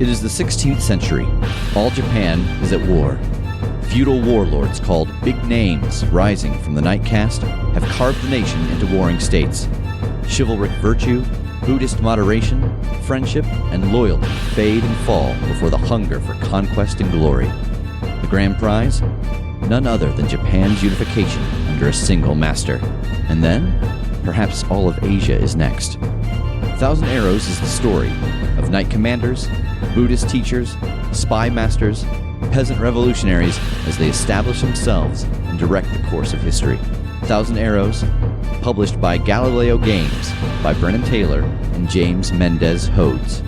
It is the 16th century. All Japan is at war. Feudal warlords called Big Names, rising from the night caste, have carved the nation into warring states. Chivalric virtue, Buddhist moderation, friendship, and loyalty fade and fall before the hunger for conquest and glory. The grand prize? None other than Japan's unification under a single master. And then, perhaps all of Asia is next. Thousand Arrows is the story of knight commanders, Buddhist teachers, spy masters, peasant revolutionaries as they establish themselves and direct the course of history. Thousand Arrows, published by Galileo Games by Brennan Taylor and James Mendez Hodes.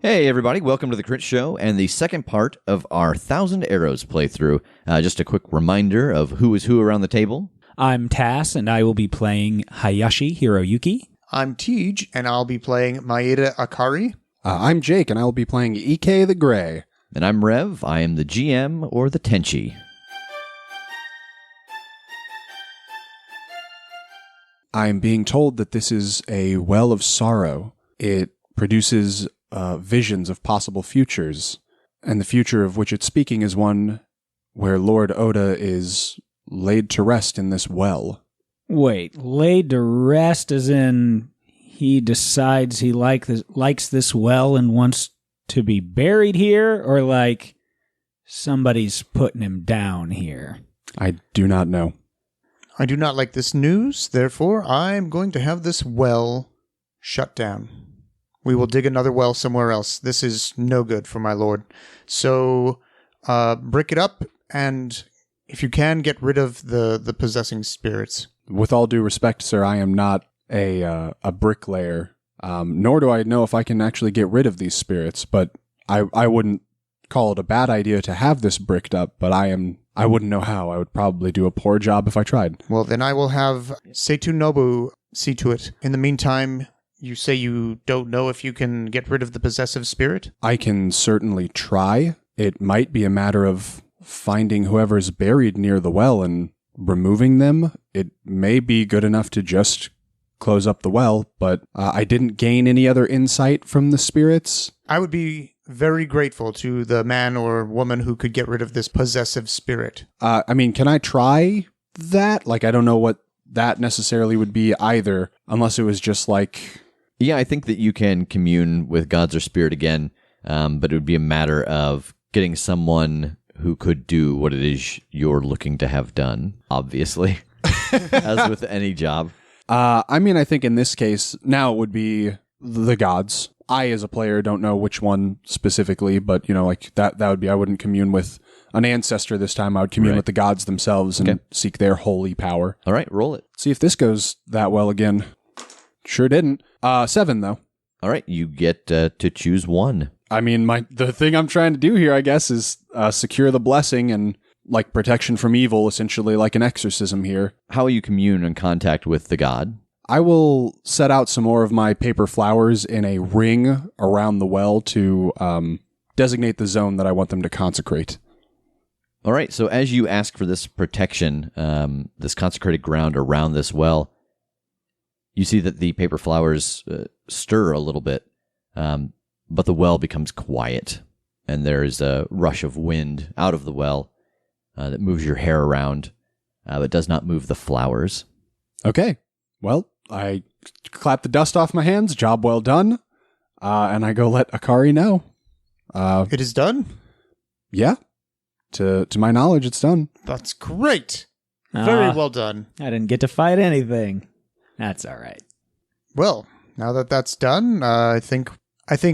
Hey everybody, welcome to The Critshow and the second part of our Thousand Arrows playthrough. Just a quick reminder of who is who around the table. I'm Tass, and I will be playing Hayashi Hiroyuki. I'm Tej, and I'll be playing Maeda Akari. I'm Jake, and I will be playing Ike the Grey. And I'm Rev, I am the GM or the Tenchi. I am being told that this is a well of sorrow. It produces visions of possible futures, and the future of which it's speaking is one where Lord Oda is laid to rest in this well. Wait, laid to rest as in he decides he likes this well and wants to be buried here, or like somebody's putting him down here? I do not know. I do not like this news, therefore I'm going to have this well shut down. We will dig another well somewhere else. This is no good for my lord. So, brick it up, and if you can, get rid of the possessing spirits. With all due respect, sir, I am not a bricklayer, nor do I know if I can actually get rid of these spirits, but I wouldn't call it a bad idea to have this bricked up, but I wouldn't know how. I would probably do a poor job if I tried. Well, then I will have Seitu Nobu see to it. In the meantime, you say you don't know if you can get rid of the possessive spirit? I can certainly try. It might be a matter of finding whoever's buried near the well and removing them. It may be good enough to just close up the well, but I didn't gain any other insight from the spirits. I would be very grateful to the man or woman who could get rid of this possessive spirit. Can I try that? Like, I don't know what that necessarily would be either, unless it was just like... Yeah, I think that you can commune with gods or spirit again, but it would be a matter of getting someone who could do what it is you're looking to have done, obviously, as with any job. I think in this case, now it would be the gods. I, as a player, don't know which one specifically, but, that would be, I wouldn't commune with an ancestor this time. I would commune with the gods themselves and seek their holy power. All right, roll it. See if this goes that well again. Sure didn't. 7, though. All right, you get to choose one. The thing I'm trying to do here, I guess, is secure the blessing and, like, protection from evil, essentially, like an exorcism here. How will you commune in contact with the god? I will set out some more of my paper flowers in a ring around the well to designate the zone that I want them to consecrate. All right, so as you ask for this protection, this consecrated ground around this well, you see that the paper flowers stir a little bit, but the well becomes quiet, and there is a rush of wind out of the well that moves your hair around, but does not move the flowers. Okay, well, I clap the dust off my hands, job well done, and I go let Akari know. It is done? Yeah, to my knowledge, it's done. That's great. Very well done. I didn't get to fight anything. That's all right. Well, now that that's done, I think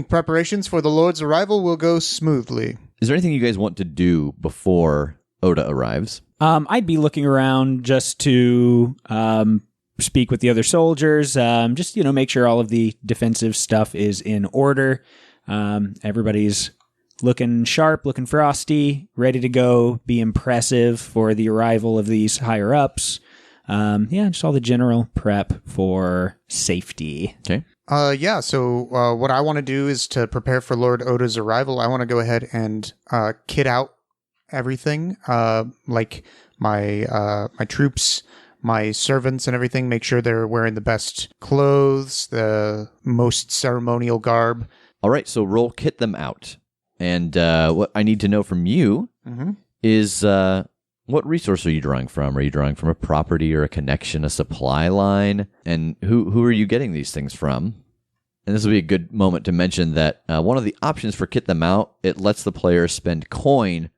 preparations for the Lord's arrival will go smoothly. Is there anything you guys want to do before Oda arrives? I'd be looking around just to speak with the other soldiers, just make sure all of the defensive stuff is in order. Everybody's looking sharp, looking frosty, ready to go, be impressive for the arrival of these higher ups. Just all the general prep for safety. Okay. So what I want to do is to prepare for Lord Oda's arrival. I want to go ahead and kit out everything, like my troops, my servants and everything, make sure they're wearing the best clothes, the most ceremonial garb. All right, so roll kit them out. And what I need to know from you is what resource are you drawing from? Are you drawing from a property or a connection, a supply line? And who are you getting these things from? And this will be a good moment to mention that one of the options for kit them out, it lets the player spend coin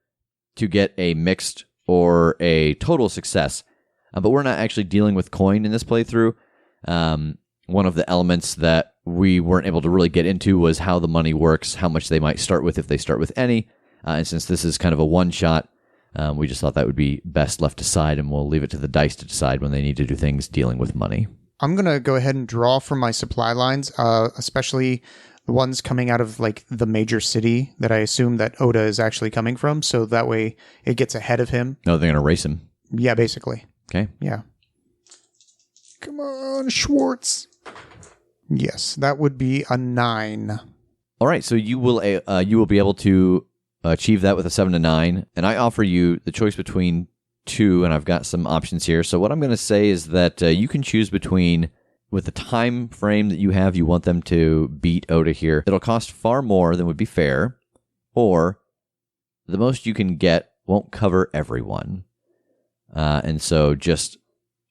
to get a mixed or a total success. But we're not actually dealing with coin in this playthrough. One of the elements that we weren't able to really get into was how the money works, how much they might start with if they start with any. And since this is kind of a one-shot, we just thought that would be best left aside, and we'll leave it to the dice to decide when they need to do things dealing with money. I'm going to go ahead and draw from my supply lines, especially the ones coming out of like the major city that I assume that Oda is actually coming from. So that way it gets ahead of him. No, they're going to race him. Yeah, basically. Okay. Yeah. Come on, Schwartz. Yes, that would be a 9. All right, so you will be able to achieve that with a 7 to 9, and I offer you the choice between 2, and I've got some options here. So what I'm going to say is that you can choose between, with the time frame that you have, you want them to beat Oda here. It'll cost far more than would be fair, or the most you can get won't cover everyone. And so just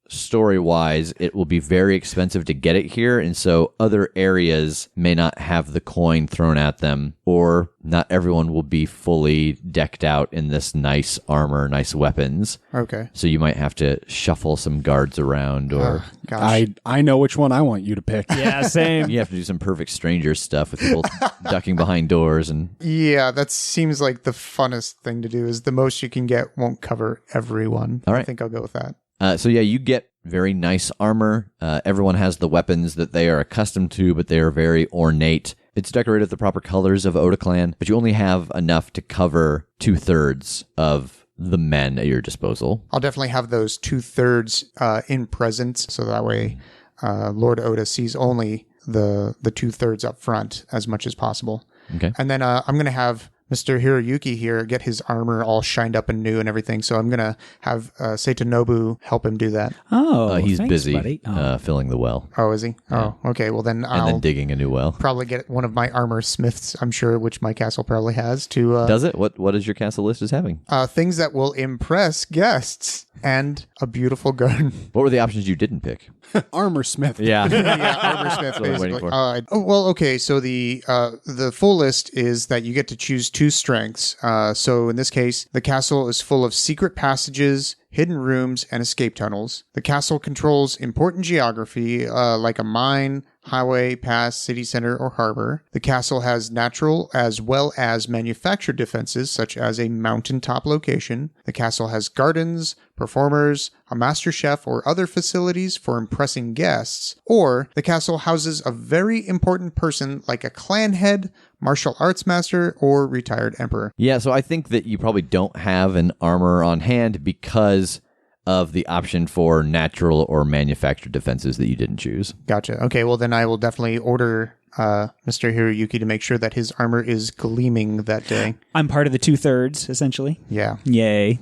story-wise, it will be very expensive to get it here, and so other areas may not have the coin thrown at them, or not everyone will be fully decked out in this nice armor, nice weapons. Okay. So you might have to shuffle some guards around, or Gosh. I know which one I want you to pick. Yeah, same. you have to do some perfect stranger stuff with people ducking behind doors. And Yeah, that seems like the funnest thing to do, is the most you can get won't cover everyone. All right. I think I'll go with that. So yeah, you get very nice armor. Everyone has the weapons that they are accustomed to, but they are very ornate. It's decorated with the proper colors of Oda Clan, but you only have enough to cover 2/3 of the men at your disposal. I'll definitely have those 2/3 in presence, so that way Lord Oda sees only the 2/3 up front as much as possible. Okay. And then I'm going to have Mr. Hiroyuki here get his armor all shined up and new and everything. So I'm going to have Seitonobu help him do that. Oh, he's thanks, busy buddy. Oh. filling the well. Oh, is he? Oh, okay. Well, then And I'll then digging a new well. probably get one of my armor smiths, I'm sure, which my castle probably has, to Does it? What is your castle list as having? things that will impress guests and a beautiful garden. What were the options you didn't pick? Armor Smith. Yeah. Yeah, armor smith, That's what I'm waiting basically. for. Well, okay. So the full list is that you get to choose 2 strengths. So in this case, the castle is full of secret passages, hidden rooms, and escape tunnels. The castle controls important geography, like a mine, highway, pass, city center, or harbor. The castle has natural as well as manufactured defenses, such as a mountaintop location. The castle has gardens, performers, a master chef, or other facilities for impressing guests. Or the castle houses a very important person like a clan head, martial arts master, or retired emperor. Yeah, so I think that you probably don't have an armor on hand because of the option for natural or manufactured defenses that you didn't choose. Gotcha. Okay, well then I will definitely order Mr. Hiroyuki to make sure that his armor is gleaming that day. I'm part of the 2/3, essentially. Yeah. Yay.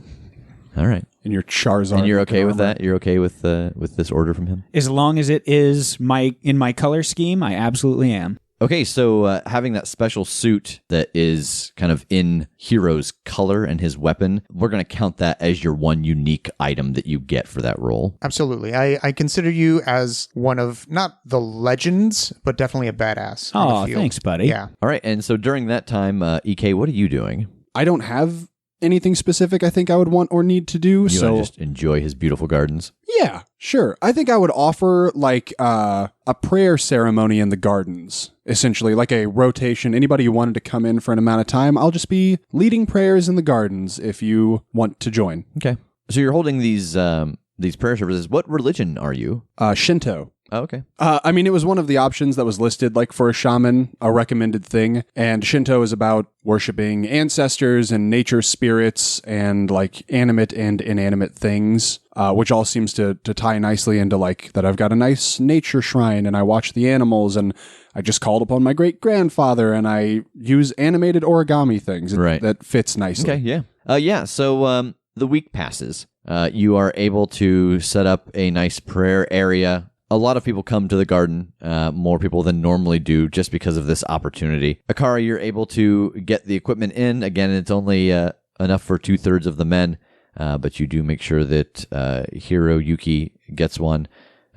All right. And your Charizard. And you're okay with armor. that? You're okay with this order from him? As long as it is in my color scheme, I absolutely am. Okay, so having that special suit that is kind of in Hero's color and his weapon, we're going to count that as your one unique item that you get for that role. Absolutely. I consider you as one of, not the legends, but definitely a badass. on Oh, the field. thanks, buddy. Yeah. All right, and so during that time, EK, what are you doing? I don't have anything specific I think I would want or need to do. You so want to just enjoy his beautiful gardens? yeah, sure. I think I would offer like a prayer ceremony in the gardens, essentially like a rotation. Anybody who wanted to come in for an amount of time, I'll just be leading prayers in the gardens if you want to join. Okay. So you're holding these prayer services. What religion are you? Shinto. Oh, okay. I mean, it was one of the options that was listed, like for a shaman, a recommended thing. And Shinto is about worshiping ancestors and nature spirits and like animate and inanimate things, which all seems to tie nicely into like that I've got a nice nature shrine and I watch the animals and I just called upon my great grandfather and I use animated origami things. Right. That fits nicely. Okay, yeah. So the week passes. You are able to set up a nice prayer area. A lot of people come to the garden, more people than normally do, just because of this opportunity. Akari, you're able to get the equipment in. Again, it's only enough for 2/3 of the men, but you do make sure that Hiroyuki gets one.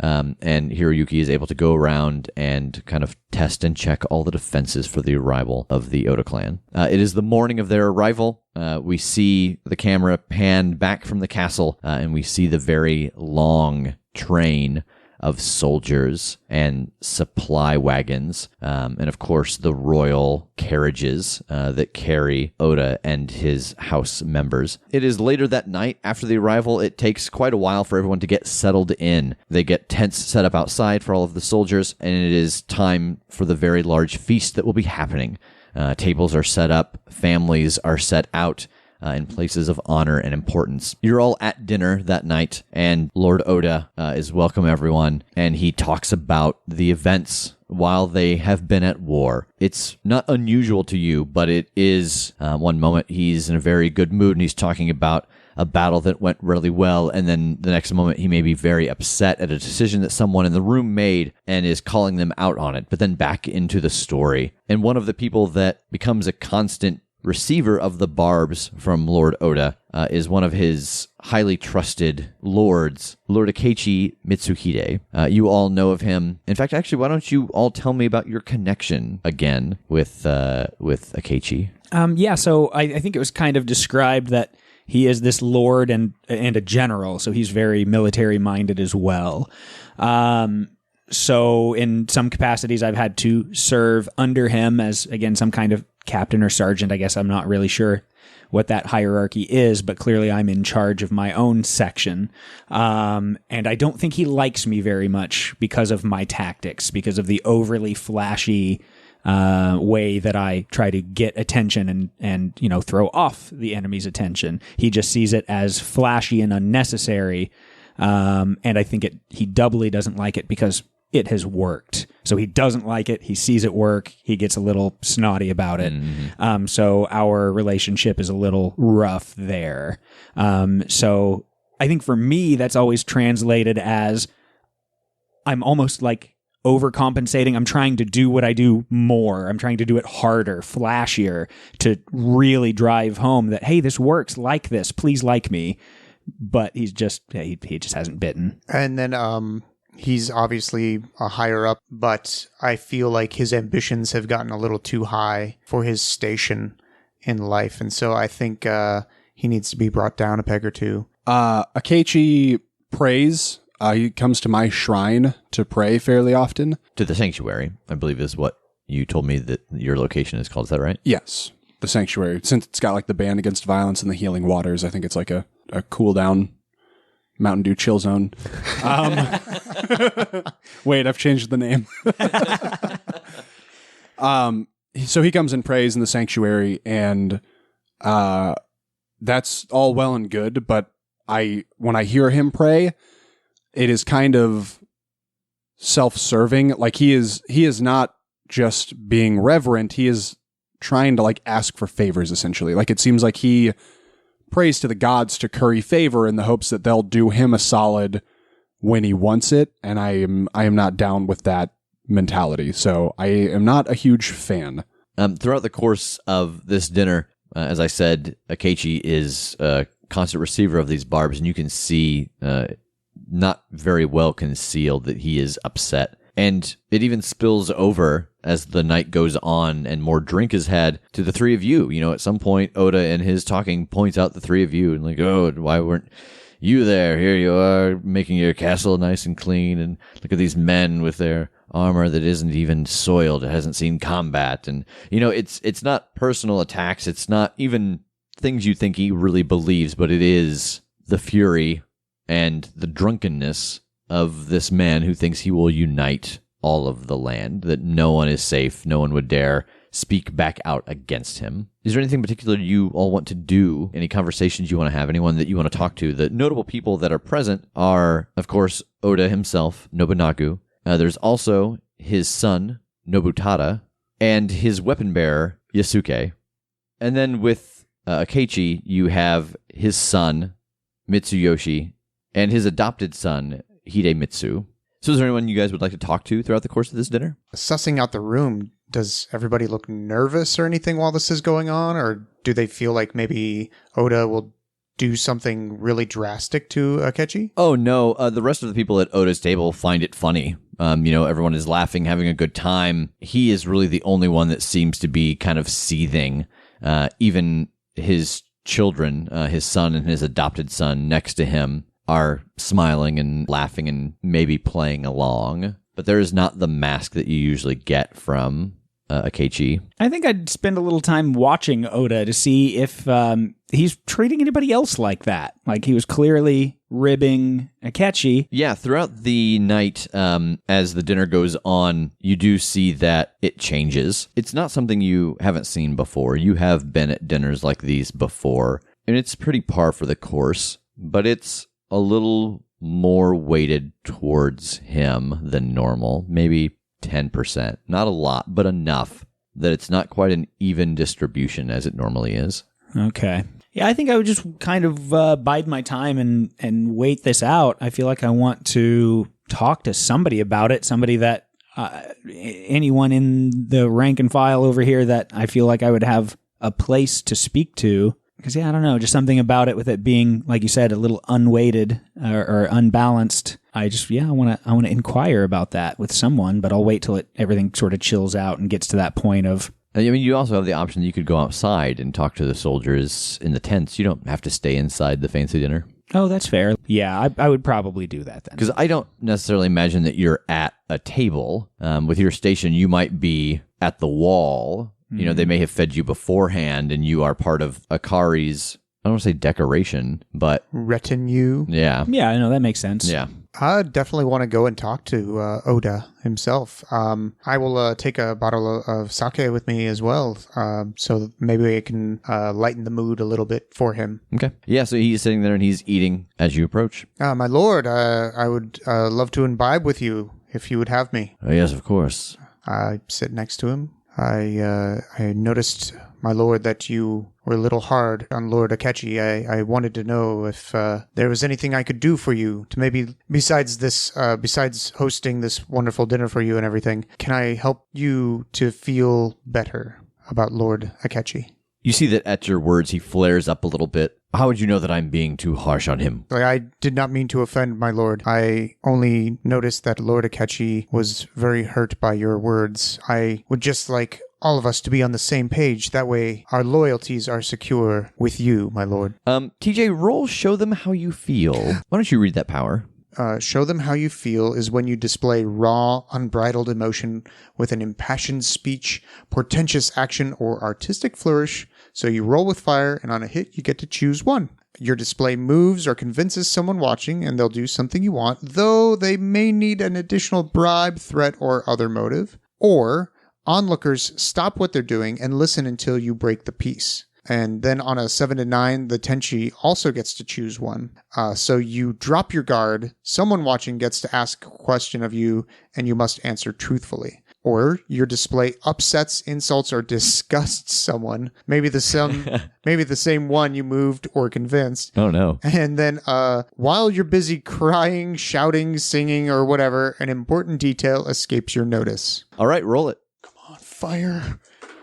And Hiroyuki is able to go around and kind of test and check all the defenses for the arrival of the Oda clan. It is the morning of their arrival. We see the camera pan back from the castle, and we see the very long train of soldiers and supply wagons, and of course the royal carriages that carry Oda and his house members. It is later that night after the arrival. It takes quite a while for everyone to get settled in. They get tents set up outside for all of the soldiers, and it is time for the very large feast that will be happening. Tables are set up, families are set out in places of honor and importance. You're all at dinner that night, and Lord Oda is welcome everyone, and he talks about the events while they have been at war. It's not unusual to you, but it is one moment he's in a very good mood, and he's talking about a battle that went really well, and then the next moment he may be very upset at a decision that someone in the room made and is calling them out on it, but then back into the story. And one of the people that becomes a constant receiver of the barbs from Lord Oda is one of his highly trusted lords, Lord Akechi Mitsuhide. You all know of him. In fact, actually, why don't you all tell me about your connection again with Akechi? So I think it was kind of described that he is this lord and a general, so he's very military-minded as well. So in some capacities, I've had to serve under him as, again, some kind of captain or sergeant. I guess I'm not really sure what that hierarchy is, but clearly I'm in charge of my own section. And I don't think he likes me very much because of my tactics, because of the overly flashy way that I try to get attention and throw off the enemy's attention. He just sees it as flashy and unnecessary. And I think he doubly doesn't like it because it has worked. So he doesn't like it. He sees it work. He gets a little snotty about it. Mm-hmm. So our relationship is a little rough there. So I think for me, that's always translated as I'm almost like overcompensating. I'm trying to do what I do more. I'm trying to do it harder, flashier, to really drive home that, hey, this works. Like this. Please like me. But he just hasn't bitten. And then he's obviously a higher up, but I feel like his ambitions have gotten a little too high for his station in life. And so I think he needs to be brought down a peg or two. Akechi prays. He comes to my shrine to pray fairly often. To the sanctuary, I believe is what you told me that your location is called. Is that right? Yes. The sanctuary. Since it's got like the ban against violence and the healing waters, I think it's like a cool down Mountain Dew chill zone. Wait, I've changed the name. So he comes and prays in the sanctuary, and that's all well and good, but when I hear him pray, it is kind of self-serving. Like he is not just being reverent, he is trying to like ask for favors, essentially. Like it seems like he prays to the gods to curry favor in the hopes that they'll do him a solid when he wants it, and I am not down with that mentality, so I am not a huge fan. Throughout the course of this dinner, as I said, Akechi is a constant receiver of these barbs, and you can see not very well concealed that he is upset. And it even spills over as the night goes on and more drink is had to the three of you. You know, at some point, Oda in his talking points out the three of you and like, oh, why weren't you there? Here you are making your castle nice and clean. And look at these men with their armor that isn't even soiled. It hasn't seen combat. And, you know, it's not personal attacks. It's not even things you think he really believes, but it is the fury and the drunkenness of this man who thinks he will unite all of the land, that no one is safe, no one would dare speak back out against him. Is there anything particular you all want to do? Any conversations you want to have? Anyone that you want to talk to? The notable people that are present are, of course, Oda himself, Nobunaga. There's also his son, Nobutada, and his weapon bearer, Yasuke. And then with Akechi, you have his son, Mitsuyoshi, and his adopted son, Hidemitsu. So is there anyone you guys would like to talk to throughout the course of this dinner? Sussing out the room, does everybody look nervous or anything while this is going on? Or do they feel like maybe Oda will do something really drastic to Akechi? Oh, no. The rest of the people at Oda's table find it funny. Everyone is laughing, having a good time. He is really the only one that seems to be kind of seething. Even his children, his son and his adopted son next to him, are smiling and laughing and maybe playing along. But there is not the mask that you usually get from Akechi. I think I'd spend a little time watching Oda to see if he's treating anybody else like that. Like he was clearly ribbing Akechi. Yeah, throughout the night, as the dinner goes on, you do see that it changes. It's not something you haven't seen before. You have been at dinners like these before, and it's pretty par for the course, but it's a little more weighted towards him than normal. Maybe 10%. Not a lot, but enough that it's not quite an even distribution as it normally is. Okay. Yeah, I think I would just kind of bide my time and wait this out. I feel like I want to talk to somebody about it, somebody that anyone in the rank and file over here that I feel like I would have a place to speak to. Because, I don't know, just something about it with it being, like you said, a little unweighted or unbalanced. I want to inquire about that with someone, but I'll wait till everything sort of chills out and gets to that point of... I mean, you also have the option that you could go outside and talk to the soldiers in the tents. You don't have to stay inside the fancy dinner. Oh, that's fair. Yeah, I would probably do that then. Because I don't necessarily imagine that you're at a table. With your station, you might be at the wall. They may have fed you beforehand, and you are part of Akari's, I don't want to say decoration, but... retinue. Yeah. Yeah, I know, that makes sense. Yeah. I definitely want to go and talk to Oda himself. I will take a bottle of sake with me as well, so maybe I can lighten the mood a little bit for him. Okay. Yeah, so he's sitting there and he's eating as you approach. My lord, I would love to imbibe with you if you would have me. Oh, yes, of course. I sit next to him. I noticed, my lord, that you were a little hard on Lord Akechi. I wanted to know if there was anything I could do for you to maybe, besides hosting this wonderful dinner for you and everything, can I help you to feel better about Lord Akechi? You see that at your words, he flares up a little bit. How would you know that I'm being too harsh on him? I did not mean to offend, my lord. I only noticed that Lord Akechi was very hurt by your words. I would just like all of us to be on the same page. That way, our loyalties are secure with you, my lord. TJ, roll Show Them How You Feel. Why don't you read that power? Show them how you feel is when you display raw, unbridled emotion with an impassioned speech, portentous action, or artistic flourish. So you roll with fire, and on a hit, you get to choose one. Your display moves or convinces someone watching, and they'll do something you want, though they may need an additional bribe, threat, or other motive. Or onlookers stop what they're doing and listen until you break the peace. And then on a 7 to 9, the Tenchi also gets to choose one. So you drop your guard, someone watching gets to ask a question of you, and you must answer truthfully. Or your display upsets, insults, or disgusts someone. Maybe the same one you moved or convinced. Oh, no. And then while you're busy crying, shouting, singing, or whatever, an important detail escapes your notice. All right, roll it. Come on, fire.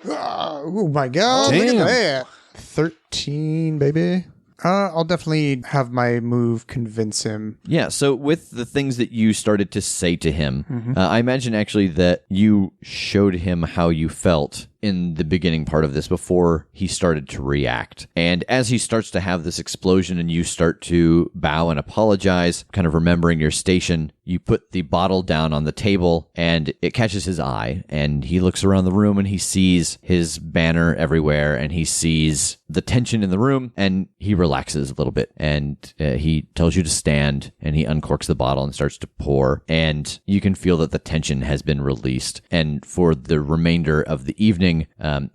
Oh my god, Damn. Look at that. 13, baby. I'll definitely have my move convince him. Yeah, so with the things that you started to say to him, I imagine actually that you showed him how you felt in the beginning part of this before he started to react. And as he starts to have this explosion and you start to bow and apologize, kind of remembering your station, you put the bottle down on the table and it catches his eye and he looks around the room and he sees his banner everywhere and he sees the tension in the room and he relaxes a little bit and he tells you to stand and he uncorks the bottle and starts to pour and you can feel that the tension has been released. And for the remainder of the evening,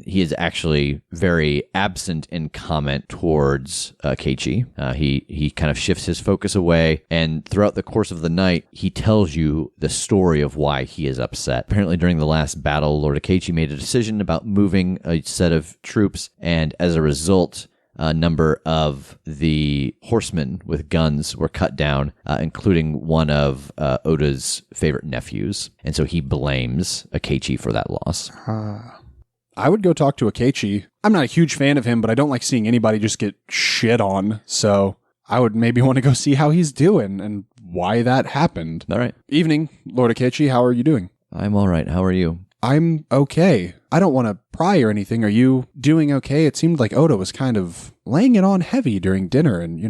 he is actually very absent in comment towards Keiichi. He kind of shifts his focus away, and throughout the course of the night, he tells you the story of why he is upset. Apparently, during the last battle, Lord Keiichi made a decision about moving a set of troops, and as a result, a number of the horsemen with guns were cut down, including one of Oda's favorite nephews. And so he blames Akechi for that loss. I would go talk to Akechi. I'm not a huge fan of him, but I don't like seeing anybody just get shit on. So I would maybe want to go see how he's doing and why that happened. All right. Evening, Lord Akechi. How are you doing? I'm all right. How are you? I'm okay. I don't want to pry or anything. Are you doing okay? It seemed like Oda was kind of laying it on heavy during dinner. And,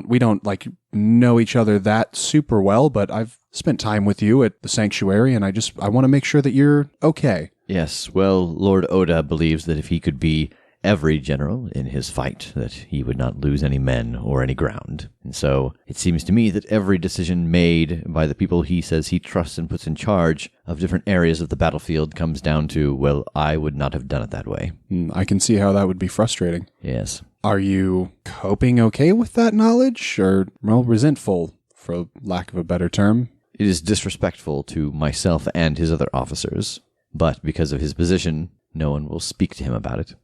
we don't like know each other that super well, but I've spent time with you at the sanctuary and I want to make sure that you're okay. Yes. Well, Lord Oda believes that if he could be every general in his fight, that he would not lose any men or any ground. And so it seems to me that every decision made by the people he says he trusts and puts in charge of different areas of the battlefield comes down to, well, I would not have done it that way. I can see how that would be frustrating. Yes. Are you coping okay with that knowledge, or, resentful, for lack of a better term? It is disrespectful to myself and his other officers, but because of his position, no one will speak to him about it.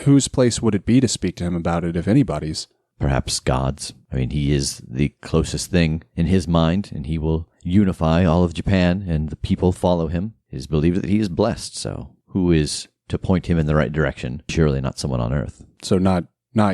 Whose place would it be to speak to him about it, if anybody's? Perhaps God's. I mean, he is the closest thing in his mind, and he will unify all of Japan, and the people follow him. It is believed that he is blessed, so who is to point him in the right direction? Surely not someone on Earth. So not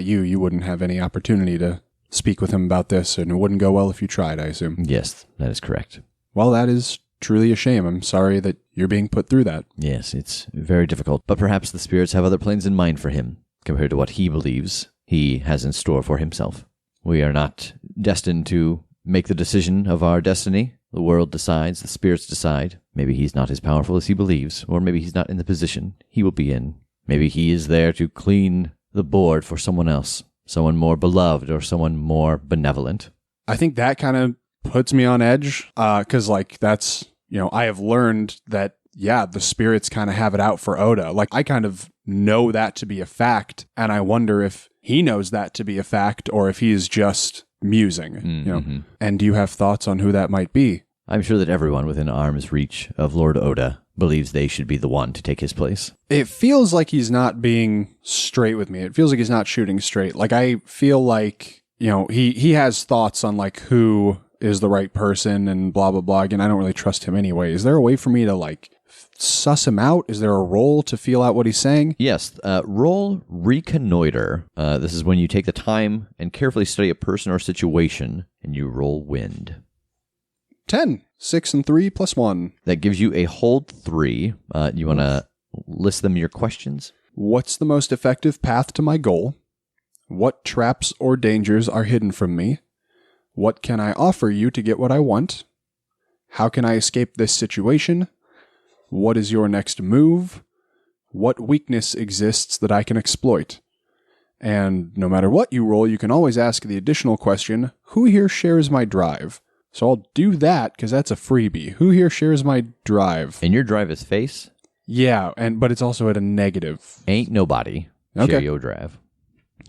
you. You wouldn't have any opportunity to speak with him about this, and it wouldn't go well if you tried, I assume. Yes, that is correct. Well, that is truly a shame. I'm sorry that you're being put through that. Yes, it's very difficult, but perhaps the spirits have other plans in mind for him, compared to what he believes he has in store for himself. We are not destined to make the decision of our destiny. The world decides, the spirits decide. Maybe he's not as powerful as he believes, or maybe he's not in the position he will be in. Maybe he is there to clean the board for someone else, someone more beloved or someone more benevolent. I think that kind of puts me on edge, because that's, I have learned that, the spirits kind of have it out for Oda. Like, I kind of know that to be a fact, and I wonder if he knows that to be a fact or if he's just musing. Mm-hmm. And do you have thoughts on who that might be? I'm sure that everyone within arm's reach of Lord Oda believes they should be the one to take his place. It feels like he's not being straight with me. It feels like he's not shooting straight. Like, I feel like, he has thoughts on, like, who is the right person and blah, blah, blah. Again, I don't really trust him anyway. Is there a way for me to, like, suss him out? Is there a roll to feel out what he's saying? Yes. Roll Reconnoiter. This is when you take the time and carefully study a person or situation, and you roll wind. 10. 6 and 3 plus 1. That gives you a hold 3. You want to list them your questions? What's the most effective path to my goal? What traps or dangers are hidden from me? What can I offer you to get what I want? How can I escape this situation? What is your next move? What weakness exists that I can exploit? And no matter what you roll, you can always ask the additional question, who here shares my drive? So I'll do that because that's a freebie. Who here shares my drive? And your drive is face? Yeah, but it's also at a negative. Ain't nobody. Okay. Share your drive.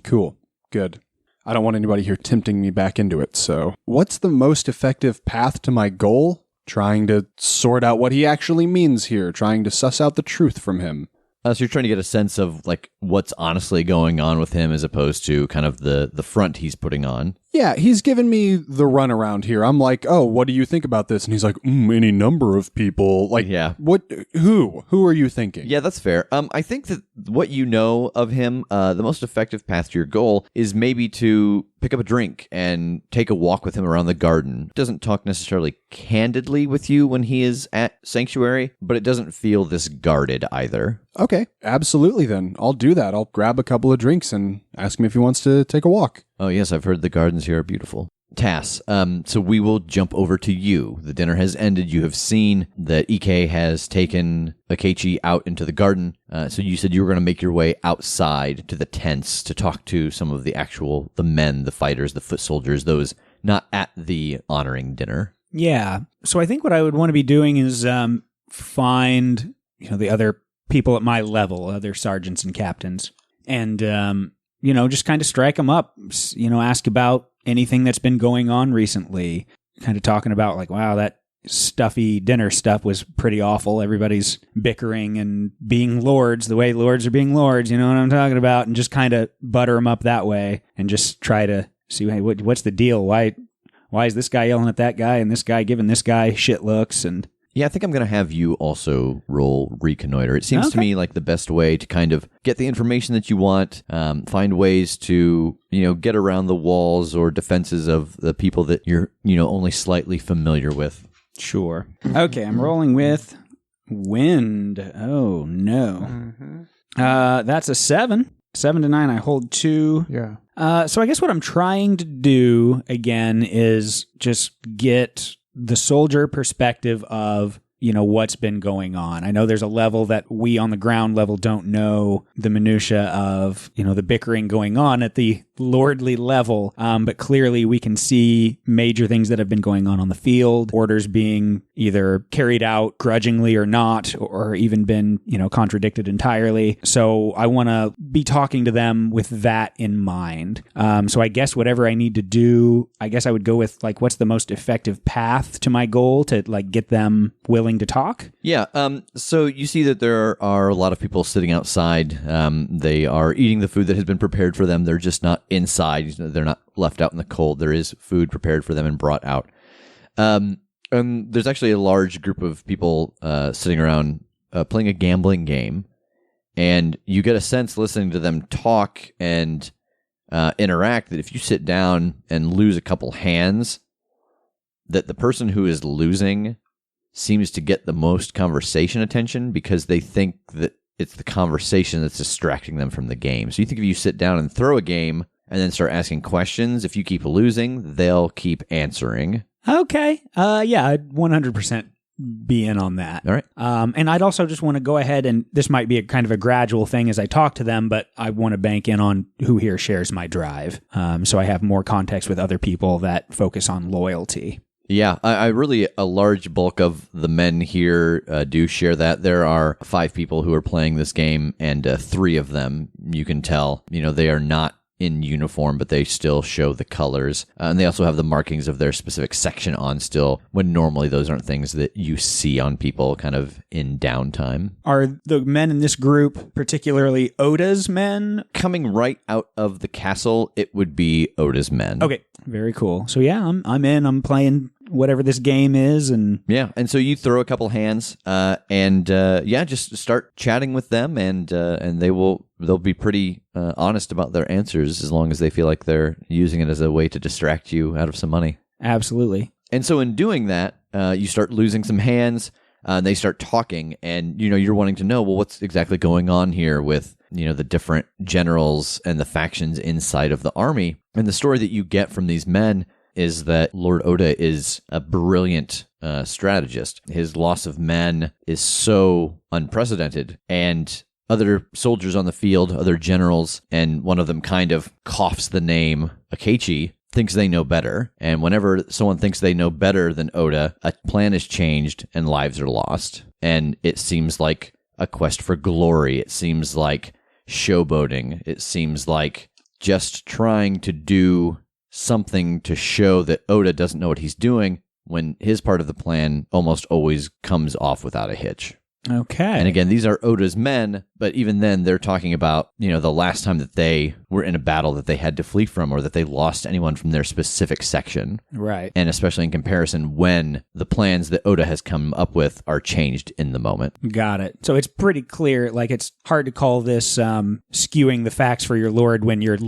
Cool. Good. I don't want anybody here tempting me back into it. So what's the most effective path to my goal? Trying to sort out what he actually means here. Trying to suss out the truth from him. So you're trying to get a sense of like what's honestly going on with him as opposed to kind of the front he's putting on. Yeah, he's given me the runaround here. I'm like, oh, what do you think about this? And he's like, any number of people. Like, yeah. What? Who are you thinking? Yeah, that's fair. I think that what you know of him, the most effective path to your goal is maybe to pick up a drink and take a walk with him around the garden. Doesn't talk necessarily candidly with you when he is at Sanctuary, but it doesn't feel this guarded either. Okay, absolutely then. I'll do that. I'll grab a couple of drinks and ask him if he wants to take a walk. Oh, yes, I've heard the gardens here are beautiful. Tass, so we will jump over to you. The dinner has ended. You have seen that Ike has taken Akechi out into the garden. So you said you were going to make your way outside to the tents to talk to some of the men, the fighters, the foot soldiers, those not at the honoring dinner. Yeah. So I think what I would want to be doing is find, the other people at my level, other sergeants and captains, and, just kind of strike them up, ask about anything that's been going on recently, kind of talking about like, wow, that stuffy dinner stuff was pretty awful. Everybody's bickering and being lords the way lords are being lords, you know what I'm talking about, and just kind of butter them up that way and just try to see, hey, what's the deal? Why is this guy yelling at that guy and this guy giving this guy shit looks? And yeah, I think I'm going to have you also roll Reconnoiter. It seems to me like the best way to kind of get the information that you want, find ways to, get around the walls or defenses of the people that you're, only slightly familiar with. Sure. Okay, I'm rolling with wind. Oh, no. That's a 7. 7 to 9, I hold 2. Yeah. So I guess what I'm trying to do, again, is just get the soldier perspective of, what's been going on. I know there's a level that we on the ground level don't know the minutia of, the bickering going on at the lordly level, but clearly we can see major things that have been going on the field, orders being either carried out grudgingly or not, or even been, contradicted entirely. So I want to be talking to them with that in mind. So I guess whatever I need to do, I guess I would go with what's the most effective path to my goal to get them willing to talk? Yeah. So you see that there are a lot of people sitting outside. They are eating the food that has been prepared for them. They're just not inside. They're not left out in the cold. There is food prepared for them and brought out. And there's actually a large group of people sitting around playing a gambling game. And you get a sense listening to them talk and interact that if you sit down and lose a couple hands, that the person who is losing seems to get the most conversation attention because they think that it's the conversation that's distracting them from the game. So you think if you sit down and throw a game and then start asking questions, if you keep losing, they'll keep answering. Okay. Yeah, I'd 100% be in on that. All right. And I'd also just want to go ahead, and this might be a kind of a gradual thing as I talk to them, but I want to bank in on who here shares my drive. So I have more context with other people that focus on loyalty. Yeah, I really, a large bulk of the men here do share that. There are 5 people who are playing this game, and 3 of them, you can tell, they are not in uniform, but they still show the colors. And they also have the markings of their specific section on still, when normally those aren't things that you see on people kind of in downtime. Are the men in this group particularly Oda's men? Coming right out of the castle, it would be Oda's men. Okay, very cool. So yeah, I'm in. I'm playing whatever this game is, and so you throw a couple hands, and just start chatting with them, and they'll be pretty honest about their answers as long as they feel like they're using it as a way to distract you out of some money. Absolutely. And so in doing that, you start losing some hands. They start talking, and you're wanting to know, well, what's exactly going on here with the different generals and the factions inside of the army. And the story that you get from these men is that Lord Oda is a brilliant strategist. His loss of men is so unprecedented, and other soldiers on the field, other generals, and one of them kind of coughs the name Akechi, thinks they know better. And whenever someone thinks they know better than Oda, a plan is changed and lives are lost. And it seems like a quest for glory. It seems like showboating. It seems like just trying to do something to show that Oda doesn't know what he's doing, when his part of the plan almost always comes off without a hitch. Okay. And again, these are Oda's men, but even then they're talking about, the last time that they were in a battle that they had to flee from, or that they lost anyone from their specific section. Right. And especially in comparison when the plans that Oda has come up with are changed in the moment. Got it. So it's pretty clear, it's hard to call this skewing the facts for your lord when you're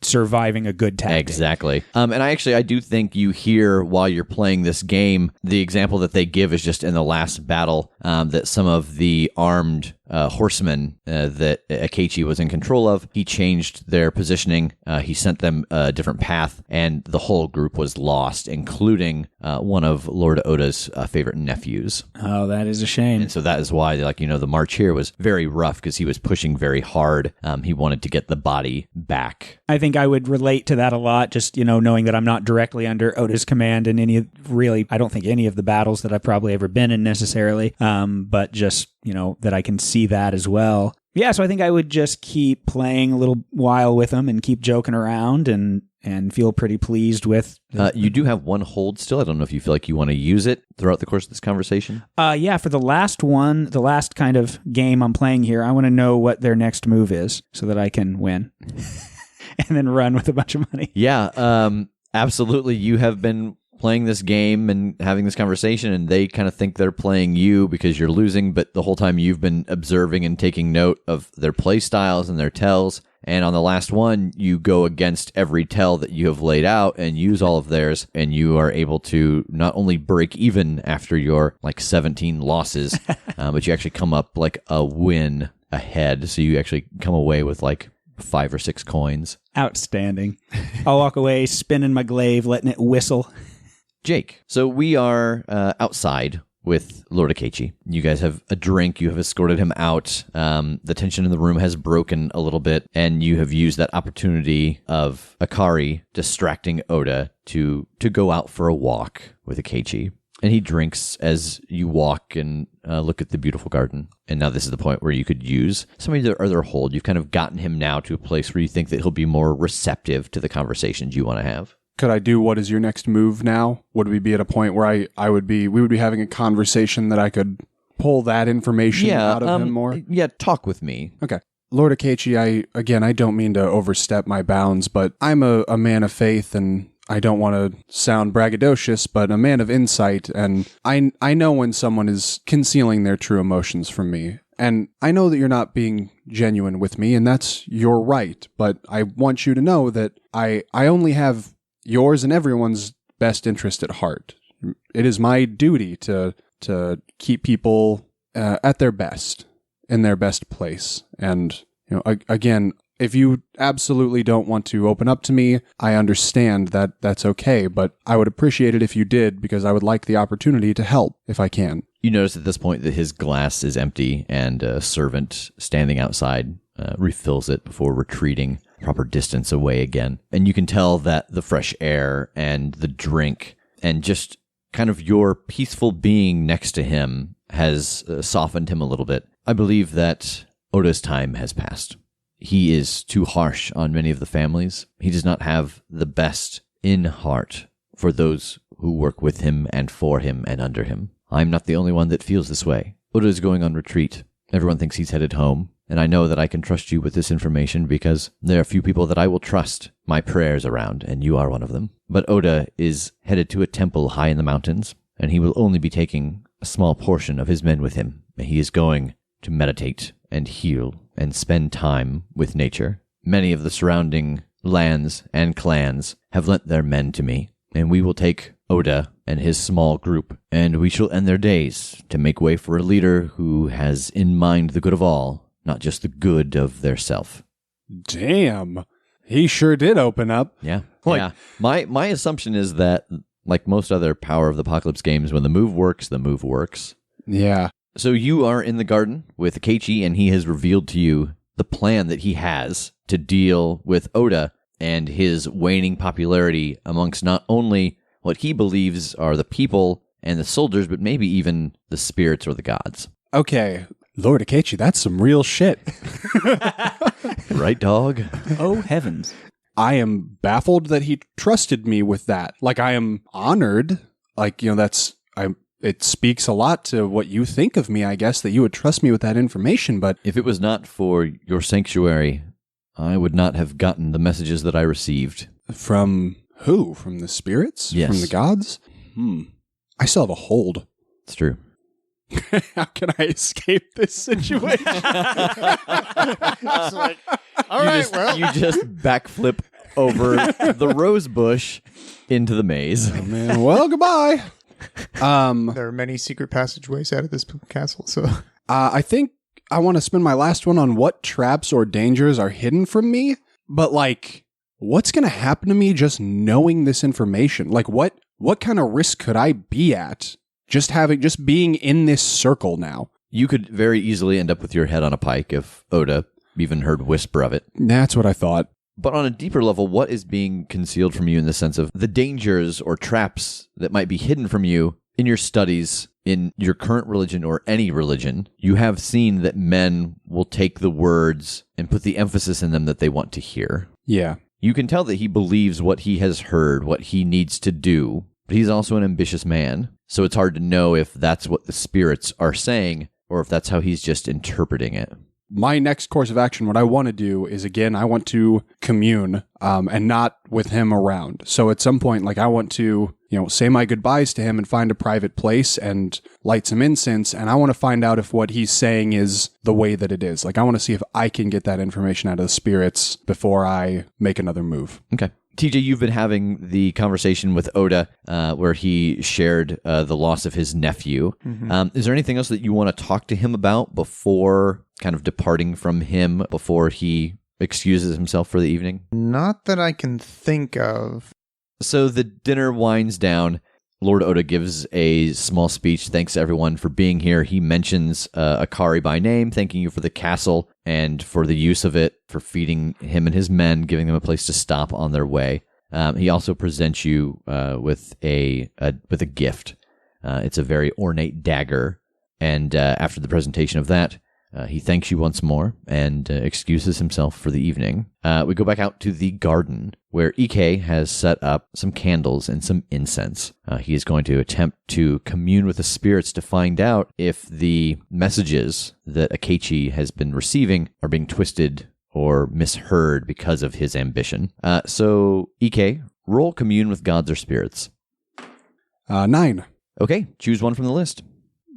surviving a good tactic. Exactly. And I do think you hear while you're playing this game, the example that they give is just in the last battle, that some of the armed horsemen that Akechi was in control of, he changed their positioning. He sent them a different path, and the whole group was lost, including one of Lord Oda's favorite nephews. Oh, that is a shame. And so that is why, the march here was very rough, because he was pushing very hard. He wanted to get the body back. I think I would relate to that a lot, just, knowing that I'm not directly under Oda's command in I don't think any of the battles that I've probably ever been in necessarily, but just, that I can see that as well. Yeah, so I think I would just keep playing a little while with them and keep joking around and and feel pretty pleased with. You do have one hold still. I don't know if you feel like you want to use it throughout the course of this conversation. Yeah, for the last one, the last kind of game I'm playing here, I want to know what their next move is so that I can win and then run with a bunch of money. Yeah, absolutely. You have been playing this game and having this conversation, and they kind of think they're playing you because you're losing, but the whole time you've been observing and taking note of their play styles and their tells. And on the last one, you go against every tell that you have laid out and use all of theirs, and you are able to not only break even after your 17 losses, but you actually come up a win ahead. So you actually come away with 5 or 6 coins. Outstanding. I'll walk away spinning my glaive, letting it whistle. Jake, so we are outside with Lord Akechi. You guys have a drink. You have escorted him out. The tension in the room has broken a little bit, and you have used that opportunity of Akari distracting Oda to go out for a walk with Akechi. And he drinks as you walk and look at the beautiful garden. And now this is the point where you could use some of their other hold. You've kind of gotten him now to a place where you think that he'll be more receptive to the conversations you want to have. Could I do what is your next move now? Would we be at a point where we would be having a conversation that I could pull that information out of him more? Yeah, talk with me. Okay. Lord Akechi, I don't mean to overstep my bounds, but I'm a man of faith, and I don't want to sound braggadocious, but a man of insight, and I know when someone is concealing their true emotions from me. And I know that you're not being genuine with me, and that's your right, but I want you to know that I only have yours and everyone's best interest at heart. It is my duty to keep people at their best, in their best place. And again, if you absolutely don't want to open up to me, I understand that that's okay, but I would appreciate it if you did, because I would like the opportunity to help if I can. You notice at this point that his glass is empty, and a servant standing outside refills it before retreating proper distance away again. And you can tell that the fresh air and the drink and just kind of your peaceful being next to him has softened him a little bit. I believe that Oda's time has passed. He is too harsh on many of the families. He does not have the best in heart for those who work with him and for him and under him. I'm not the only one that feels this way. Oda is going on retreat. Everyone thinks he's headed home. And I know that I can trust you with this information because there are few people that I will trust my prayers around, and you are one of them. But Oda is headed to a temple high in the mountains, and he will only be taking a small portion of his men with him. He is going to meditate and heal and spend time with nature. Many of the surrounding lands and clans have lent their men to me, and we will take Oda and his small group, and we shall end their days to make way for a leader who has in mind the good of all, not just the good of their self. Damn. He sure did open up. Yeah. Yeah. My assumption is that, like most other Power of the Apocalypse games, when the move works, the move works. Yeah. So you are in the garden with Akechi, and he has revealed to you the plan that he has to deal with Oda and his waning popularity amongst not only what he believes are the people and the soldiers, but maybe even the spirits or the gods. Okay. Lord Akechi, that's some real shit. Right, dog? Oh, heavens. I am baffled that he trusted me with that. I am honored. It speaks a lot to what you think of me, I guess, that you would trust me with that information, but if it was not for your sanctuary, I would not have gotten the messages that I received. From who? From the spirits? Yes. From the gods? I still have a hold. It's true. How can I escape this situation? It's like, all right, You just backflip over the rose bush into the maze. Oh, man. Well, goodbye. there are many secret passageways out of this castle, so I think I want to spend my last one on what traps or dangers are hidden from me. But what's going to happen to me just knowing this information? What kind of risk could I be at? Just being in this circle now. You could very easily end up with your head on a pike if Oda even heard whisper of it. That's what I thought. But on a deeper level, what is being concealed from you in the sense of the dangers or traps that might be hidden from you in your studies, in your current religion or any religion? You have seen that men will take the words and put the emphasis in them that they want to hear. Yeah. You can tell that he believes what he has heard, what he needs to do, but he's also an ambitious man, so it's hard to know if that's what the spirits are saying or if that's how he's just interpreting it. My next course of action, what I want to do is, again, I want to commune and not with him around. So at some point, like, I want to, say my goodbyes to him and find a private place and light some incense. And I want to find out if what he's saying is the way that it is. Like, I want to see if I can get that information out of the spirits before I make another move. Okay. TJ, you've been having the conversation with Oda where he shared the loss of his nephew. Mm-hmm. Is there anything else that you want to talk to him about before kind of departing from him, before he excuses himself for the evening? Not that I can think of. So the dinner winds down. Lord Oda gives a small speech, thanks everyone for being here. He mentions Akari by name, thanking you for the castle and for the use of it, for feeding him and his men, giving them a place to stop on their way. He also presents you with a gift. It's a very ornate dagger, and after the presentation of that, he thanks you once more and excuses himself for the evening. We go back out to the garden where Ike has set up some candles and some incense. He is going to attempt to commune with the spirits to find out if the messages that Akechi has been receiving are being twisted or misheard because of his ambition. So, Ike, roll commune with gods or spirits. 9. Okay, choose one from the list.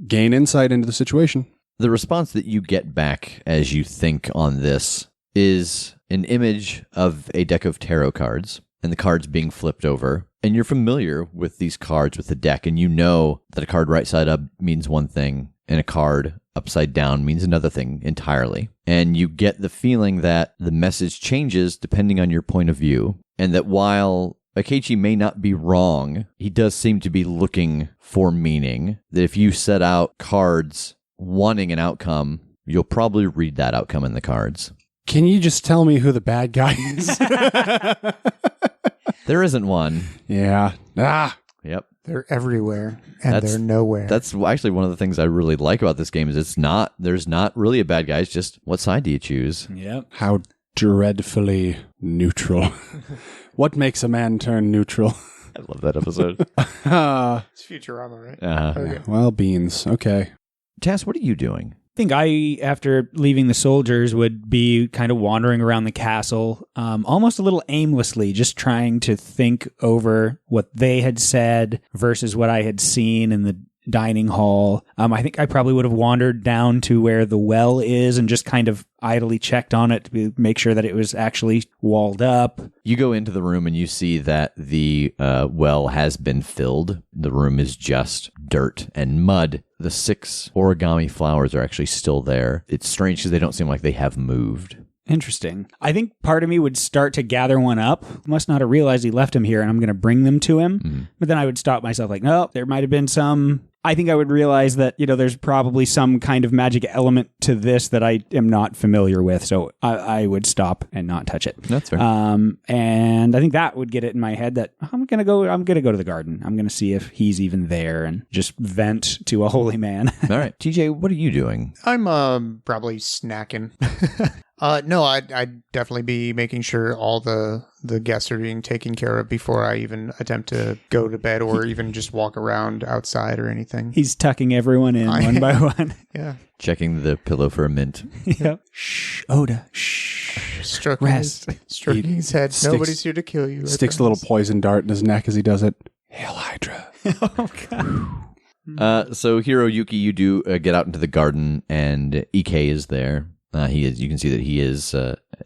Gain insight into the situation. The response that you get back as you think on this is an image of a deck of tarot cards and the cards being flipped over. And you're familiar with these cards with the deck, and you know that a card right side up means one thing and a card upside down means another thing entirely. And you get the feeling that the message changes depending on your point of view, and that while Akechi may not be wrong, he does seem to be looking for meaning, that if you set out cards wanting an outcome, you'll probably read that outcome in the cards. Can you just tell me who the bad guy is? There isn't one. Yeah. Yep. They're everywhere, and they're nowhere. That's actually one of the things I really like about this game is there's not really a bad guy. It's just, what side do you choose? Yep. How dreadfully neutral. What makes a man turn neutral? I love that episode. It's Futurama, right? Okay. Well, beans. Okay. Tass, what are you doing? I think after leaving the soldiers, would be kind of wandering around the castle, almost a little aimlessly, just trying to think over what they had said versus what I had seen in the dining hall. I think I probably would have wandered down to where the well is and just kind of idly checked on it to make sure that it was actually walled up. You go into the room and you see that the well has been filled. The room is just dirt and mud. The 6 origami flowers are actually still there. It's strange because they don't seem like they have moved. Interesting. I think part of me would start to gather one up. Must not have realized he left him here and I'm going to bring them to him. Mm-hmm. But then I would stop myself like, no, there might have been some... I think I would realize that, there's probably some kind of magic element to this that I am not familiar with. So I would stop and not touch it. That's fair. And I think that would get it in my head that I'm going to go to the garden. I'm going to see if he's even there and just vent to a holy man. All right. TJ, what are you doing? I'm probably snacking. No, I'd definitely be making sure all the guests are being taken care of before I even attempt to go to bed or even just walk around outside or anything. He's tucking everyone in one by one. Yeah. Checking the pillow for a mint. Yep. Shh, Oda. Shh. Stroking his head. Nobody's here to kill you. Sticks a little poison dart in his neck as he does it. Hail Hydra. Oh, God. So Hiroyuki, you do get out into the garden, and Ike is there. You can see that he is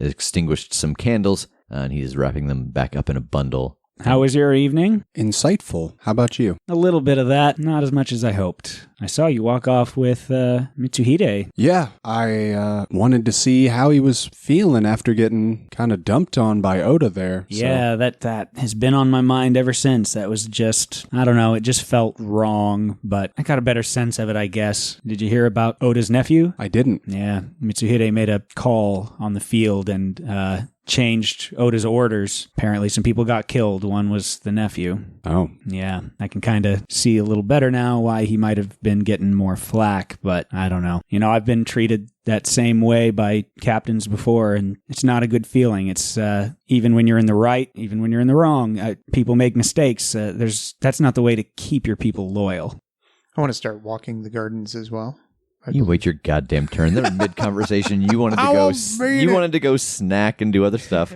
extinguished some candles, and he is wrapping them back up in a bundle. How was your evening? Insightful. How about you? A little bit of that. Not as much as I hoped. I saw you walk off with Mitsuhide. Yeah, I wanted to see how he was feeling after getting kind of dumped on by Oda there. Yeah, that has been on my mind ever since. That was just, I don't know, it just felt wrong, but I got a better sense of it, I guess. Did you hear about Oda's nephew? I didn't. Yeah, Mitsuhide made a call on the field, and changed Oda's orders. Apparently some people got killed. One was the nephew. Oh. Yeah, I can kind of see a little better now why he might have been getting more flack, but I don't know. I've been treated that same way by captains before, and it's not a good feeling. It's even when you're in the right, even when you're in the wrong, people make mistakes. That's not the way to keep your people loyal. I want to start walking the gardens as well. You wait your goddamn turn. They're in mid-conversation. You wanted to go snack and do other stuff.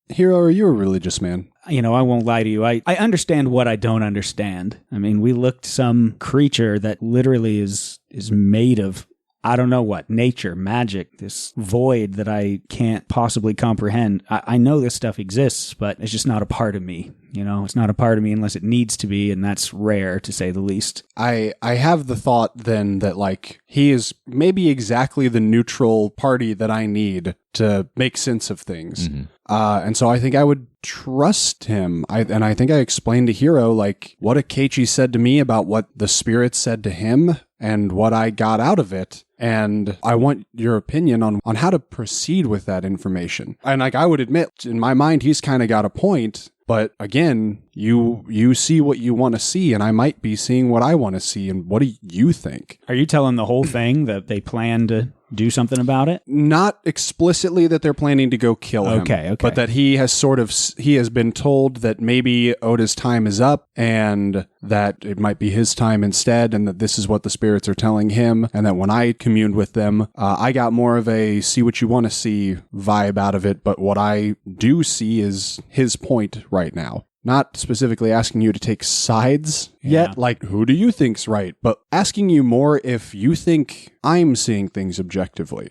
Hero, are you a religious man? I won't lie to you. I understand what I don't understand. I mean, we looked some creature that literally is made of, I don't know what, nature, magic, this void that I can't possibly comprehend. I know this stuff exists, but it's just not a part of me. It's not a part of me unless it needs to be, and that's rare, to say the least. I have the thought then that, like, he is maybe exactly the neutral party that I need to make sense of things. Mm-hmm. And so I think I would trust him. I think I explained to Hero, like, what Akechi said to me about what the spirits said to him and what I got out of it. And I want your opinion on how to proceed with that information. And, like, I would admit, in my mind, he's kind of got a point. But again, you see what you want to see, and I might be seeing what I want to see. And what do you think? Are you telling the whole thing that they plan to do something about it? Not explicitly that they're planning to go kill him. Okay. But that he has been told that maybe Oda's time is up and that it might be his time instead, and that this is what the spirits are telling him, and that when I communed with them, I got more of a see what you want to see vibe out of it, but what I do see is his point right now. Not specifically asking you to take sides yet, like, who do you think's right? But asking you more if you think I'm seeing things objectively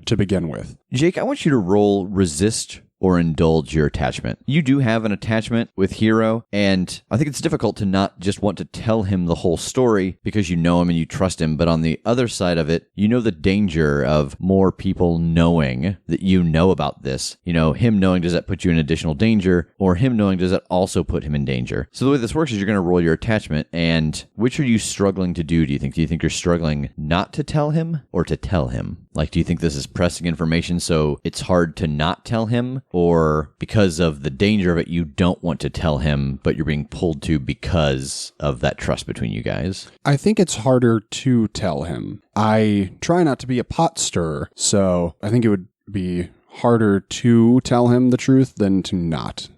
to begin with. Jake, I want you to roll resist or indulge your attachment. You do have an attachment with Hero, and I think it's difficult to not just want to tell him the whole story because you know him and you trust him, but on the other side of it, you know the danger of more people knowing that you know about this. Him knowing, does that put you in additional danger? Or him knowing, does that also put him in danger? So the way this works is you're going to roll your attachment, and which are you struggling to do, do you think? Do you think you're struggling not to tell him or to tell him? Like, do you think this is pressing information so it's hard to not tell him? Or because of the danger of it, you don't want to tell him, but you're being pulled to because of that trust between you guys? I think it's harder to tell him. I try not to be a pot stirrer, so I think it would be harder to tell him the truth than to not.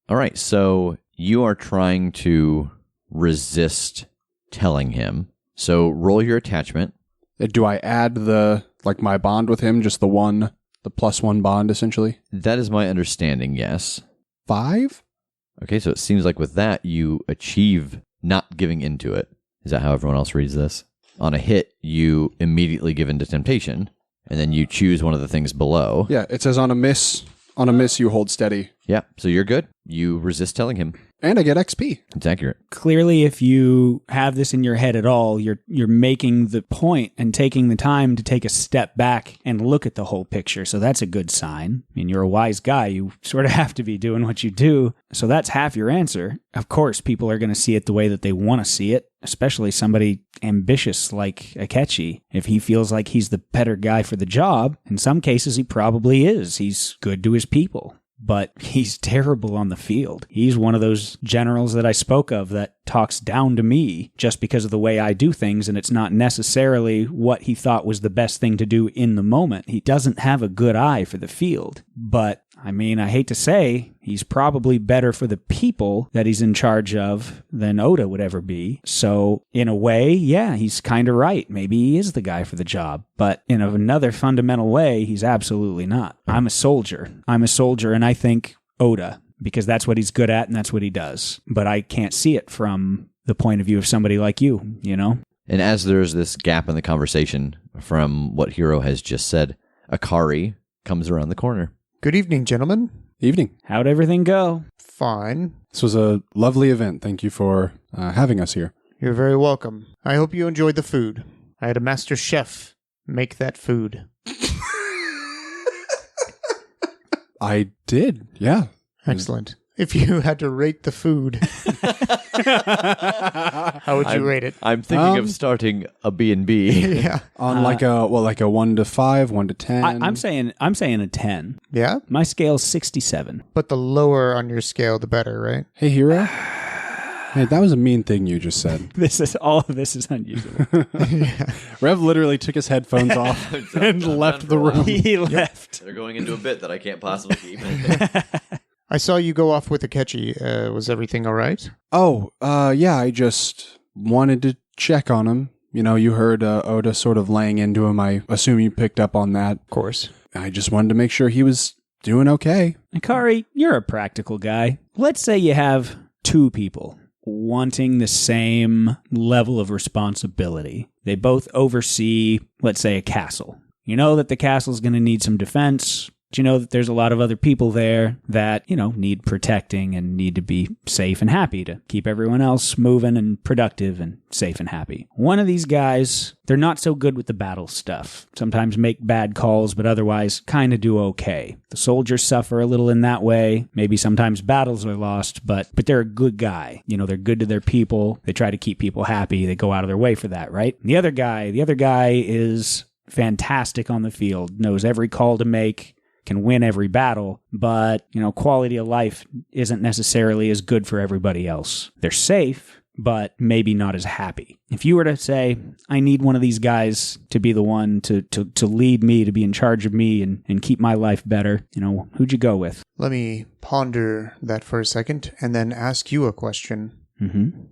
All right, so you are trying to resist telling him. So roll your attachment. Do I add my bond with him, just the +1 bond, essentially? That is my understanding, yes. 5? Okay, so it seems like with that, you achieve not giving into it. Is that how everyone else reads this? On a hit, you immediately give into temptation, and then you choose one of the things below. Yeah, it says on a miss, you hold steady. Yeah, so you're good. You resist telling him. And I get XP. It's accurate. Clearly, if you have this in your head at all, you're making the point and taking the time to take a step back and look at the whole picture. So that's a good sign. I mean, you're a wise guy. You sort of have to be doing what you do. So that's half your answer. Of course, people are going to see it the way that they want to see it, especially somebody ambitious like Akechi. If he feels like he's the better guy for the job, in some cases he probably is. He's good to his people. But he's terrible on the field. He's one of those generals that I spoke of that talks down to me just because of the way I do things, and it's not necessarily what he thought was the best thing to do in the moment. He doesn't have a good eye for the field. But, I mean, I hate to say, he's probably better for the people that he's in charge of than Oda would ever be. So, in a way, yeah, he's kind of right. Maybe he is the guy for the job. But in another fundamental way, he's absolutely not. I'm a soldier, and I think Oda, because that's what he's good at and that's what he does. But I can't see it from the point of view of somebody like you, you know? And as there's this gap in the conversation from what Hero has just said, Akari comes around the corner. Good evening, gentlemen. Evening. How'd everything go? Fine. This was a lovely event. Thank you for having us here. You're very welcome. I hope you enjoyed the food. I had a master chef make that food. I did, yeah. Excellent. If you had to rate the food, how would you rate it? I'm thinking of starting a B&B. Yeah. On like a 1 to 5, 1 to 10. I'm saying a 10. Yeah? My scale's 67. But the lower on your scale, the better, right? Hey, Hero. Hey, that was a mean thing you just said. All of this is unusable. Rev literally took his headphones off and left the room. He left. They're going into a bit that I can't possibly keep. I saw you go off with Akechi. Was everything all right? Oh, yeah, I just wanted to check on him. You know, you heard Oda sort of laying into him. I assume you picked up on that. Of course. I just wanted to make sure he was doing okay. Akari, you're a practical guy. Let's say you have 2 people wanting the same level of responsibility. They both oversee, let's say, a castle. You know that the castle's going to need some defense. But you know that there's a lot of other people there that, need protecting and need to be safe and happy to keep everyone else moving and productive and safe and happy. One of these guys, they're not so good with the battle stuff. Sometimes make bad calls, but otherwise kind of do okay. The soldiers suffer a little in that way. Maybe sometimes battles are lost, but they're a good guy. They're good to their people. They try to keep people happy. They go out of their way for that, right? And the other guy is fantastic on the field, knows every call to make, can win every battle, but, quality of life isn't necessarily as good for everybody else. They're safe, but maybe not as happy. If you were to say, I need one of these guys to be the one to lead me, to be in charge of me and keep my life better, who'd you go with? Let me ponder that for a second and then ask you a question. Mm-hmm.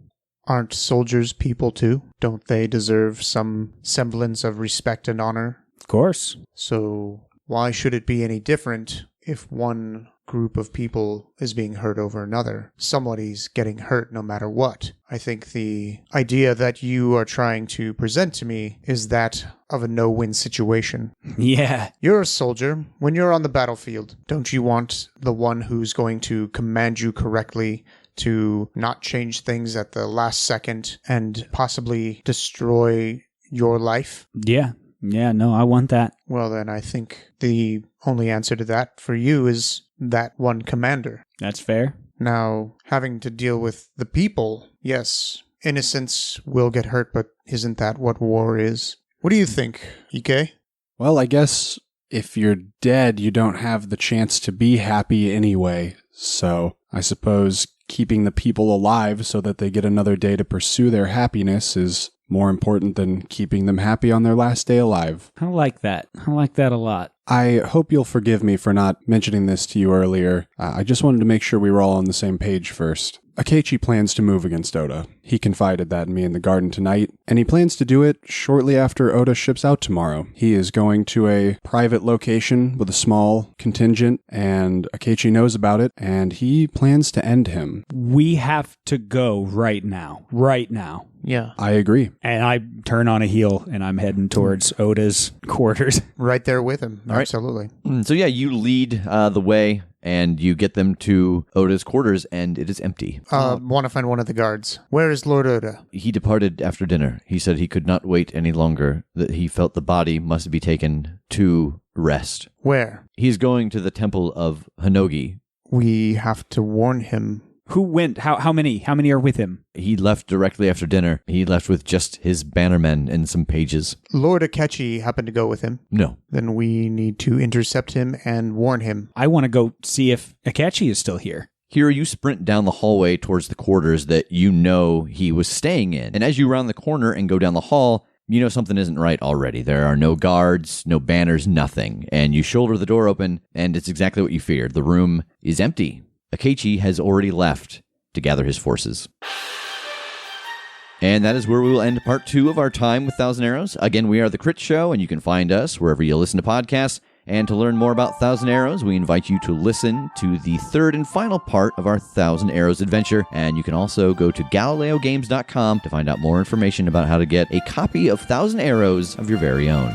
Aren't soldiers people too? Don't they deserve some semblance of respect and honor? Of course. So why should it be any different if one group of people is being hurt over another? Somebody's getting hurt no matter what. I think the idea that you are trying to present to me is that of a no-win situation. Yeah. You're a soldier. When you're on the battlefield, don't you want the one who's going to command you correctly to not change things at the last second and possibly destroy your life? Yeah. Yeah, no, I want that. Well, then I think the only answer to that for you is that one commander. That's fair. Now, having to deal with the people, yes, innocents will get hurt, but isn't that what war is? What do you think, Ike? Well, I guess if you're dead, you don't have the chance to be happy anyway. So I suppose keeping the people alive so that they get another day to pursue their happiness is more important than keeping them happy on their last day alive. I like that. I like that a lot. I hope you'll forgive me for not mentioning this to you earlier. I just wanted to make sure we were all on the same page first. Akechi plans to move against Oda. He confided that in me in the garden tonight, and he plans to do it shortly after Oda ships out tomorrow. He is going to a private location with a small contingent, and Akechi knows about it, and he plans to end him. We have to go right now. Right now. Yeah. I agree. And I turn on a heel, and I'm heading towards Oda's quarters. Right there with him. All right. Absolutely. So yeah, you lead the way, and you get them to Oda's quarters, and it is empty. Want to find one of the guards. Where is Lord Oda? He departed after dinner. He said he could not wait any longer, that he felt the body must be taken to rest. Where? He's going to the temple of Hinogi. We have to warn him. Who went? How many? How many are with him? He left directly after dinner. He left with just his bannermen and some pages. Lord Akechi happened to go with him. No. Then we need to intercept him and warn him. I want to go see if Akechi is still here. Here, you sprint down the hallway towards the quarters that you know he was staying in. And as you round the corner and go down the hall, you know something isn't right already. There are no guards, no banners, nothing. And you shoulder the door open, and it's exactly what you feared. The room is empty. Akechi has already left to gather his forces. And that is where we will end part 2 of our time with Thousand Arrows. Again, we are The Critshow, and you can find us wherever you listen to podcasts. And to learn more about Thousand Arrows, we invite you to listen to the 3rd and final part of our Thousand Arrows adventure. And you can also go to GalileoGames.com to find out more information about how to get a copy of Thousand Arrows of your very own.